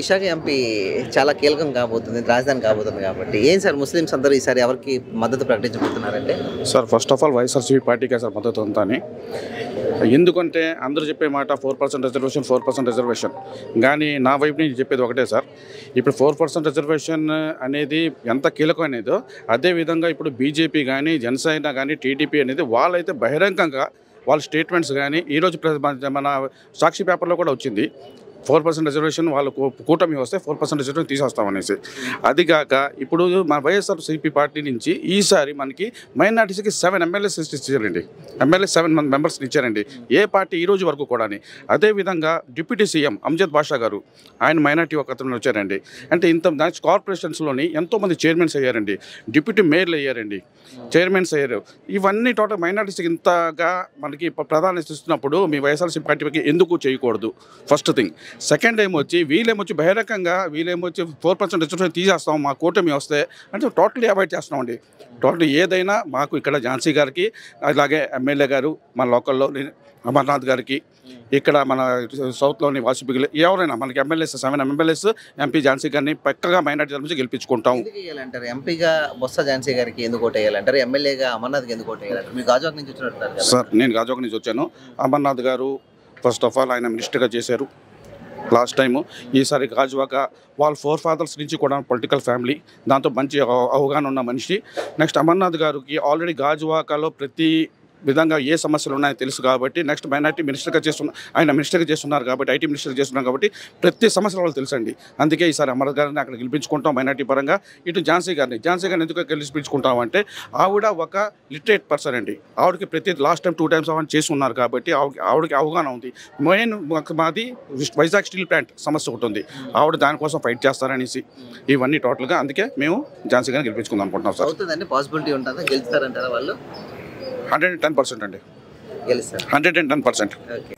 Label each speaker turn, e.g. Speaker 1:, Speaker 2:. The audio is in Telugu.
Speaker 1: విశాఖ ఎంపీ చాలా కీలకం కాబోతుంది, రాజధాని కాబోతుంది కాబట్టి ఏం సార్ ముస్లిమ్స్ అందరూ ఈసారి ఎవరికి మద్దతు ప్రకటించబోతున్నారంటే?
Speaker 2: Sir first of all YSRCP పార్టీకే సార్ మద్దతు ఉందని. ఎందుకంటే అందరూ చెప్పే మాట 4% రిజర్వేషన్ 4% రిజర్వేషన్, కానీ నా వైపు నుంచి చెప్పేది ఒకటే సార్. ఇప్పుడు 4% రిజర్వేషన్ అనేది ఎంత కీలకమైనదో అదేవిధంగా ఇప్పుడు బీజేపీ కానీ జనసేన కానీ టీడీపీ అనేది వాళ్ళైతే బహిరంగంగా వాళ్ళ స్టేట్మెంట్స్ కానీ ఈరోజు మన సాక్షి పేపర్లో కూడా వచ్చింది. 4% రిజర్వేషన్ వాళ్ళు కూటమి వస్తే 4% రిజర్వేషన్ తీసేస్తామనేసి. అదిగాక ఇప్పుడు మన వైఎస్ఆర్సీపీ పార్టీ నుంచి ఈసారి మనకి మైనార్టీస్కి 7 ఎమ్మెల్యేస్ ఇచ్చారండి. ఎమ్మెల్యే 7 మెంబర్స్ని ఇచ్చారండి ఏ పార్టీ ఈ రోజు వరకు కూడా. అదేవిధంగా డిప్యూటీ సీఎం అంజద్ బాషా గారు ఆయన మైనార్టీ ఒక అతను వచ్చారండి. అంటే ఇంత కార్పొరేషన్స్లోని ఎంతోమంది చైర్మన్స్ అయ్యారండి, డిప్యూటీ మేయర్లు అయ్యారండి, చైర్మన్స్ అయ్యారు. ఇవన్నీ టోటల్ మైనార్టీస్కి ఇంతగా మనకి ప్రాధాన్యత ఇస్తున్నప్పుడు మీ వైఎస్ఆర్సీపీ పార్టీకి ఎందుకు చేయకూడదు? First thing. సెకండ్ ఏమొచ్చి వీళ్ళేమొచ్చి బహిరంగంగా వీళ్ళేమొచ్చి 4% రిజర్వేషన్ తీసేస్తాం మా కూటమి వస్తే అంటే టోటలీ అవాయిడ్ చేస్తున్నామండి. టోటల్ ఏదైనా మాకు ఇక్కడ ఝాన్సీ గారికి, అలాగే ఎమ్మెల్యే గారు మన లోకల్లో అమర్నాథ్ గారికి, ఇక్కడ మన సౌత్లోని వాసుపిగులు ఎవరైనా మనకి ఎమ్మెల్యేస్ 7 ఎమ్మెల్యేస్ ఎంపీ ఝాన్సీ గారిని పక్కగా మైనార్టీ నుంచి గెలిపించుకుంటాం.
Speaker 1: వేయాలంటారు ఎంపీగా బొత్స ఝాన్సీ గారికి ఎందుకు ఓటు వేయాలంటారు? ఎమ్మెల్యేగా అమర్నాథ్కి ఎందుకు ఓటు వేయాలంటారు? మీరు గాజువాక నుంచి వచ్చినట్టున్నారు
Speaker 2: సార్. నేను గాజువాక నుంచి వచ్చాను. అమర్నాథ్ గారు ఫస్ట్ ఆఫ్ ఆల్ ఆయన మినిస్టర్గా చేశారు లాస్ట్ టైము. ఈసారి గాజువాక వాళ్ళ 4 ఫాదర్స్ నుంచి కూడా పొలిటికల్ ఫ్యామిలీ, దాంతో మంచి అవగాహన ఉన్న మనిషి. నెక్స్ట్ అమర్నాథ్ గారికి ఆల్రెడీ గాజువాకలో ప్రతి విధంగా ఏ సమస్యలు ఉన్నాయో తెలుసు కాబట్టి నెక్స్ట్ మైనార్టీ మినిస్టర్గా ఆయన మినిస్టర్గా చేస్తున్నారు కాబట్టి, ఐటీ మినిస్టర్గా చేస్తున్నారు కాబట్టి ప్రతి సమస్యలు వాళ్ళు తెలుసండి. అందుకే ఈసారి అమర్నాథ్ గారిని అక్కడ గెలిపించుకుంటాం మైనార్టీ పరంగా. ఇటు ఝాన్సీ గారిని ఎందుకు గెలిపించుకుంటాం అంటే ఆవిడ ఒక లిటరేట్ పర్సన్ అండి. ఆవిడకి ప్రతి లాస్ట్ టైం 2 టైమ్స్ అవన్నీ చేసి ఉన్నారు కాబట్టి ఆవిడకి అవగాహన ఉంది. మెయిన్ మాది వైజాగ్ స్టీల్ ప్లాంట్ సమస్య ఒకటి ఉంది, ఆవిడ దానికోసం ఫైట్ చేస్తారనేసి ఇవన్నీ టోటల్గా అందుకే మేము ఝాన్సీ గారిని గెలిపించుకుందాం అనుకుంటున్నాం సార్.
Speaker 1: అవుతుందండి, పాసిబిలిటీ ఉంటుందా? గెలుస్తారంటారా వాళ్ళు?
Speaker 2: 110% అండి, 110%.
Speaker 1: ఓకే.